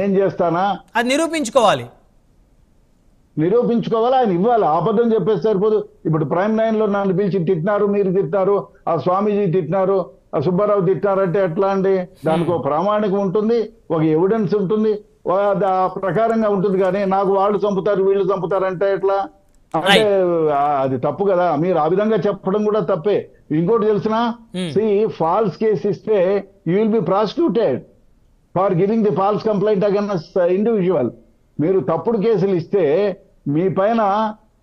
నేను చేస్తానా అది నిరూపించుకోవాలి. ఆయన ఇవ్వాలి. అబద్ధం చెప్పేసి సరిపోదు. ఇప్పుడు ప్రైమ్ 9 లో నన్ను పిలిచి తిట్టినారు, మీరు తిట్టినారు, ఆ స్వామీజీ తిట్టినారు, ఆ సుబ్బారావు తిట్టినారంటే ఎట్లా అండి? దానికి ఒక ప్రామాణికం ఉంటుంది, ఒక ఎవిడెన్స్ ఉంటుంది, ఆ ప్రకారంగా ఉంటుంది. కానీ నాకు వాళ్ళు చంపుతారు వీళ్ళు చంపుతారు అంటే ఎట్లా? అంటే అది తప్పు కదా. మీరు ఆ విధంగా చెప్పడం కూడా తప్పే. ఇంకోటి తెలిసిన, ఫాల్స్ కేసు ఇస్తే you will be prosecuted for giving the false complaint against individual. మీరు తప్పుడు కేసులు ఇస్తే మీ పైన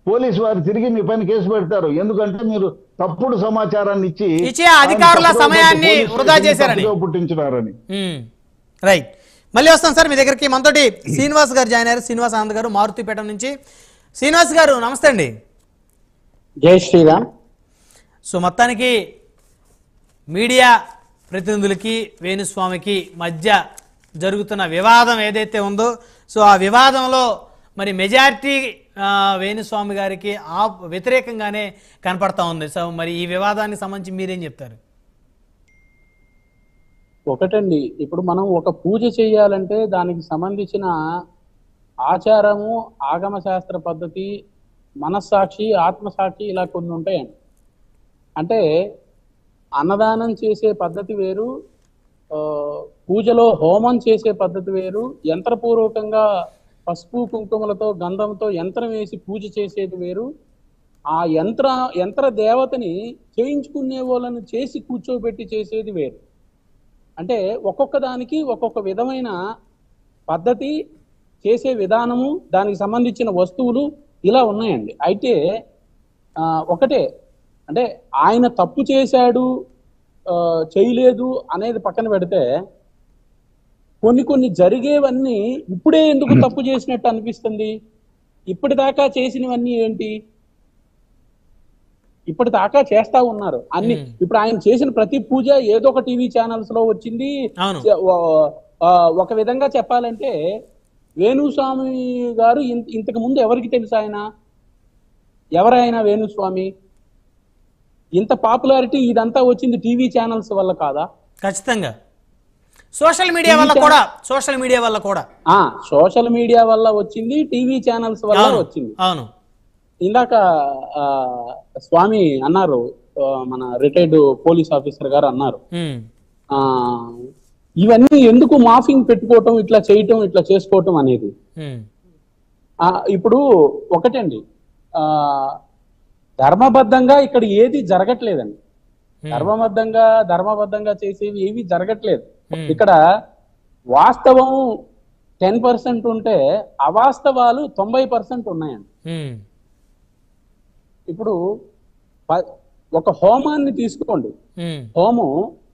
పోలీసు వారు తిరిగి మీ పైన కేసు పెడతారు. ఎందుకంటే మీరు తప్పుడు సమాచారాన్ని ఇచ్చి అధికారుల సమయాన్ని వృధా చేశారని, పుట్టించినారని. రైట్. మళ్ళీ వస్తాం సార్ మీ దగ్గరికి. మనతోటి శ్రీనివాస్ గారు జాయిన్ అయ్యారు. శ్రీనివాస్ ఆనంద్ గారు, మారుతిపేట నుంచి. శ్రీనివాస్ గారు నమస్తే అండి. జై శ్రీరామ్. సో మొత్తానికి మీడియా ప్రతినిధులకి వేణుస్వామికి మధ్య జరుగుతున్న వివాదం ఏదైతే ఉందో, సో ఆ వివాదంలో మరి మెజారిటీ వేణుస్వామి గారికి వ్యతిరేకంగానే కనపడతా ఉంది. సో మరి ఈ వివాదానికి సంబంధించి మీరేం చెప్తారు? ఒకటండి, ఇప్పుడు మనం ఒక పూజ చేయాలంటే దానికి సంబంధించిన ఆచారము, ఆగమ శాస్త్ర పద్ధతి, మనస్సాక్షి, ఆత్మసాక్షి ఇలా కొన్ని ఉంటాయండి. అంటే అన్నదానం చేసే పద్ధతి వేరు, పూజలో హోమం చేసే పద్ధతి వేరు, యంత్రపూర్వకంగా పసుపు కుంకుమలతో గంధంతో యంత్రం వేసి పూజ చేసేది వేరు, ఆ యంత్ర దేవతని చేయించుకునే వాళ్ళని చేసి కూర్చోబెట్టి చేసేది వేరు. అంటే ఒక్కొక్క దానికి ఒక్కొక్క విధమైన పద్ధతి, చేసే విధానము, దానికి సంబంధించిన వస్తువులు ఇలా ఉన్నాయండి. అయితే ఒకటే, అంటే ఆయన తప్పు చేశాడు చేయలేదు అనేది పక్కన పెడితే, కొన్ని జరిగేవన్నీ ఇప్పుడే ఎందుకు తప్పు చేసినట్టు అనిపిస్తుంది? ఇప్పటిదాకా చేసినవన్నీ ఏంటి? ఇప్పటిదాకా చేస్తా ఉన్నారు అన్ని. ఇప్పుడు ఆయన చేసిన ప్రతి పూజ ఏదో ఒక టీవీ ఛానల్స్ లో వచ్చింది. ఒక విధంగా చెప్పాలంటే వేణుస్వామి గారు ఇంతకు ముందు ఎవరికి తెలుసు? ఎవరైనా వేణుస్వామి ఇంత పాపులారిటీ ఇదంతా వచ్చింది టీవీ ఛానల్స్ వల్ల కాదా? ఖచ్చితంగా సోషల్ మీడియా వల్ల కూడా. సోషల్ మీడియా వల్ల వచ్చింది, టీవీ ఛానల్స్ వల్ల వచ్చింది. అవును. ఇందాక స్వామి అన్నారు, మన రిటైర్డ్ పోలీస్ ఆఫీసర్ గారు అన్నారు, ఇవన్నీ ఎందుకు మాఫింగ్ పెట్టుకోవటం, ఇట్లా చేయటం, ఇట్లా చేసుకోవటం అనేది. ఇప్పుడు ఒకటండి, ధర్మబద్ధంగా ఇక్కడ ఏది జరగట్లేదండి. ధర్మబద్ధంగా చేసేవి ఏవి జరగట్లేదు. ఇక్కడ వాస్తవం 10% ఉంటే అవాస్తవాలు 90% ఉన్నాయండి. ఇప్పుడు ఒక హోమాన్ని తీసుకోండి, హోమం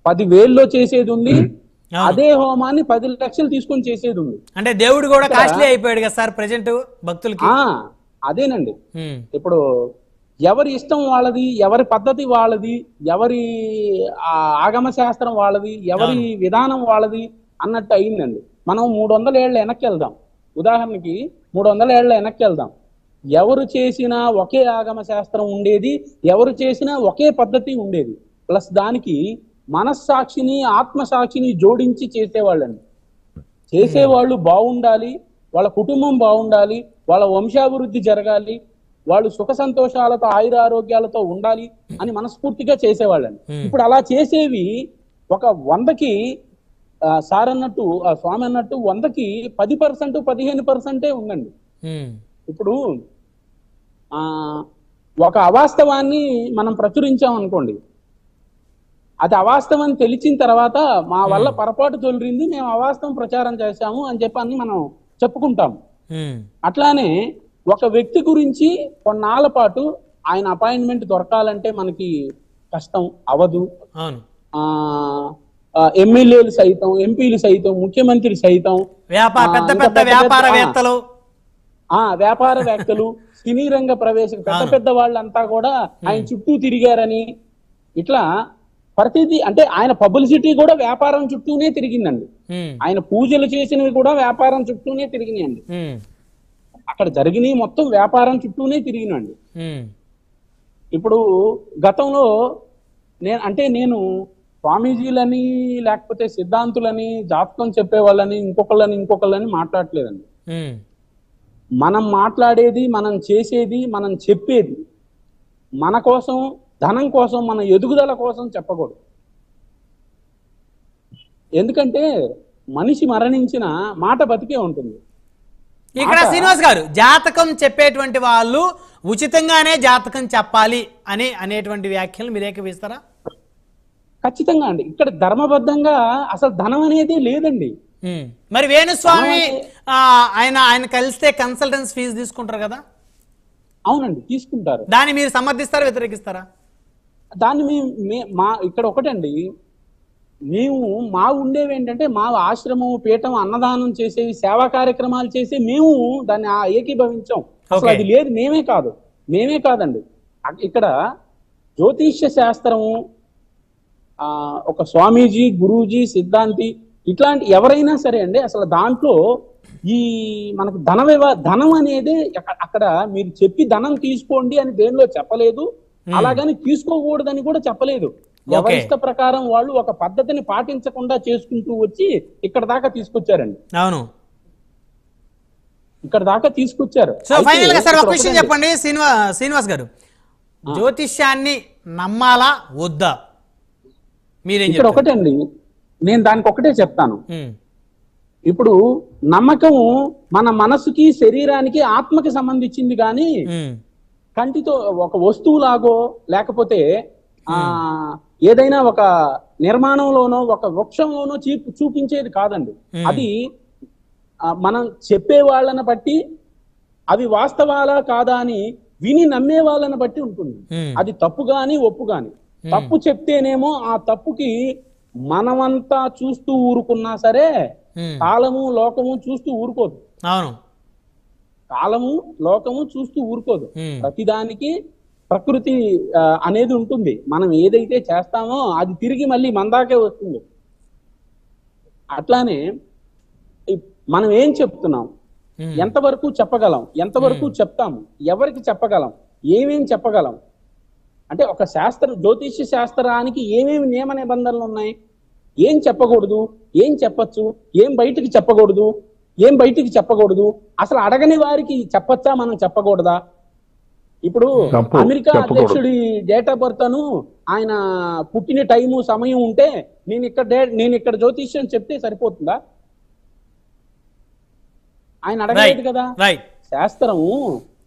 10,000లో చేసేది ఉంది, అదే హోమాన్ని 10 లక్షలు తీసుకొని చేసేది ఉంది. అంటే దేవుడు కూడా కాస్ట్లీ అయిపోయాడు కదా సార్ ప్రెజెంట్ భక్తులకి. అదేనండి, ఇప్పుడు ఎవరి ఇష్టం వాళ్ళది, ఎవరి పద్ధతి వాళ్ళది, ఎవరి ఆగమ శాస్త్రం వాళ్ళది, ఎవరి విధానం వాళ్ళది అన్నట్టు అయిందండి. మనం 300 ఏళ్ల వెనక్కి వెళ్దాం. ఉదాహరణకి 300 ఏళ్ల వెనక్కి వెళ్దాం. ఎవరు చేసినా ఒకే ఆగమ శాస్త్రం ఉండేది, ఎవరు చేసినా ఒకే పద్ధతి ఉండేది. ప్లస్ దానికి మనస్సాక్షిని, ఆత్మసాక్షిని జోడించి చేసేవాళ్ళండి. చేసేవాళ్ళు బాగుండాలి, వాళ్ళ కుటుంబం బాగుండాలి, వాళ్ళ వంశాభివృద్ధి జరగాలి, వాళ్ళు సుఖ సంతోషాలతో ఆయురారోగ్యాలతో ఉండాలి అని మనస్ఫూర్తిగా చేసేవాళ్ళండి. ఇప్పుడు అలా చేసేవి ఒక 100కి సార్ అన్నట్టు, స్వామి అన్నట్టు 100కి 10%, 15% ఉందండి. ఇప్పుడు ఒక అవాస్తవాన్ని మనం ప్రచురించాం అనుకోండి, అది అవాస్తవం తెలిసిన తర్వాత మా వల్ల పొరపాటు తొలగింది, మేము అవాస్తవం ప్రచారం చేశాము అని చెప్పని మనం చెప్పుకుంటాం. అట్లానే ఒక వ్యక్తి గురించి కొన్నాళ్ళ పాటు ఆయన అపాయింట్మెంట్ దొరకాలంటే మనకి కష్టం అవ్వదు. ఎమ్మెల్యేలు సైతం, ఎంపీలు సైతం, ముఖ్యమంత్రి సైతం, వ్యాపారవేత్తలు, సినీ రంగ ప్రవేశం పెద్ద వాళ్ళంతా కూడా ఆయన చుట్టూ తిరిగారని, ఇట్లా ప్రతిదీ, అంటే ఆయన పబ్లిసిటీ కూడా వ్యాపారం చుట్టూనే తిరిగిందండి. ఆయన పూజలు చేసినవి కూడా వ్యాపారం చుట్టూనే తిరిగినాయండి. అక్కడ జరిగినవి మొత్తం వ్యాపారం చుట్టూనే తిరిగినండి. ఇప్పుడు గతంలో నేను స్వామీజీలని లేకపోతే సిద్ధాంతులని జాతకం చెప్పే వాళ్ళని ఇంకొకళ్ళని మాట్లాడట్లేదండి. మనం మాట్లాడేది, మనం చేసేది, మనం చెప్పేది మన కోసం, ధనం కోసం, మన ఎదుగుదల కోసం చెప్పకూడదు. ఎందుకంటే మనిషి మరణించిన మాట బతికే ఉంటుంది. ఇక్కడ శ్రీనివాస్ గారు, జాతకం చెప్పేటువంటి వాళ్ళు ఉచితంగానే జాతకం చెప్పాలి అని అనేటువంటి వ్యాఖ్యలు మీరు ఏకీపిస్తారా? ఖచ్చితంగా అండి. ఇక్కడ ధర్మబద్ధంగా అసలు ధనం అనేది లేదండి. మరి వేణుస్వామి ఆయన కలిస్తే కన్సల్టెన్సీ ఫీజు తీసుకుంటారు కదా? అవునండి, తీసుకుంటారు. దాన్ని మీరు సమర్థిస్తారా, వ్యతిరేకిస్తారా? దాన్ని మా ఇక్కడ ఒకటండి, మేము మా ఉండేవి ఏంటంటే మా ఆశ్రమం, పీఠం, అన్నదానం చేసేవి, సేవా కార్యక్రమాలు చేసి మేము దాన్ని ఏకీభవించాం. అసలు అది లేదు. మేమే కాదండి. ఇక్కడ జ్యోతిష్య శాస్త్రము, ఒక స్వామీజీ, గురూజీ, సిద్ధాంతి ఇట్లాంటి ఎవరైనా సరే అండి, అసలు దాంట్లో ఈ మనకు ధనం అనేది అక్కడ మీరు చెప్పి ధనం తీసుకోండి అని దేనిలో చెప్పలేదు, అలాగని తీసుకోకూడదని కూడా చెప్పలేదు. ఎవరిష్ట ప్రకారం వాళ్ళు ఒక పద్ధతిని పాటించకుండా చేసుకుంటూ వచ్చి ఇక్కడ దాకా తీసుకొచ్చారండి. అవును, ఇక్కడ దాకా తీసుకొచ్చారు. సో ఫైనల్ గా సార్ ఒక విషయం చెప్పండి శ్రీనివాస్ గారు, జ్యోతిష్యాన్ని నమ్మాలా వద్దా? మీరేం ఇక్కడ ఒకటండి, నేను దానికి ఒకటే చెప్తాను. ఇప్పుడు నమ్మకం మన మనసుకి, శరీరానికి, ఆత్మకి సంబంధించింది కానీ కంటితో ఒక వస్తువులాగో లేకపోతే ఏదైనా ఒక నిర్మాణంలోనో ఒక వృక్షంలోనో చూపించేది కాదండి. అది మనం చెప్పే వాళ్ళని బట్టి, అవి వాస్తవాలా కాదా అని విని నమ్మే వాళ్ళని బట్టి ఉంటుంది. అది తప్పు గాని ఒప్పు గాని. తప్పు చెప్తేనేమో ఆ తప్పుకి మనమంతా చూస్తూ ఊరుకున్నా సరే కాలము, లోకము చూస్తూ ఊరుకోదు. అవును, కాలము, లోకము చూస్తూ ఊరుకోదు. ప్రతిదానికి ప్రకృతి అనేది ఉంటుంది. మనం ఏదైతే చేస్తామో అది తిరిగి మళ్ళీ మందాకే వస్తుంది. అట్లానే మనం ఏం చెప్తున్నాం, ఎంతవరకు చెప్పగలం, ఎంతవరకు చెప్తాము, ఎవరికి చెప్పగలం, ఏమేం చెప్పగలం అంటే ఒక జ్యోతిష్య శాస్త్రానికి ఏమేమి నియమ నిబంధనలు ఉన్నాయి, ఏం చెప్పకూడదు, ఏం చెప్పచ్చు, ఏం బయటికి చెప్పకూడదు, అసలు అడగని వారికి చెప్పచ్చా, మనం చెప్పకూడదా? ఇప్పుడు అమెరికా అధ్యక్షుడి డేట్ ఆఫ్ బర్త్ అను ఆయన పుట్టిన టైము, సమయం ఉంటే నేను ఇక్కడ జ్యోతిష్యం చెప్తే సరిపోతుందా? ఆయన అడగలేదు కదా. శాస్త్రము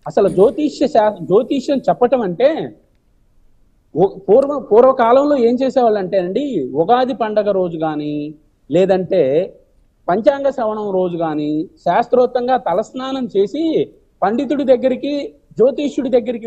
అసలు జ్యోతిష్యం చెప్పటం అంటే పూర్వకాలంలో ఏం చేసేవాళ్ళు అంటే అండి, ఉగాది పండగ రోజు కానీ లేదంటే పంచాంగ శ్రవణం రోజు కానీ శాస్త్రోక్తంగా తలస్నానం చేసి పండితుడి దగ్గరికి, జ్యోతిష్యుడి దగ్గరికి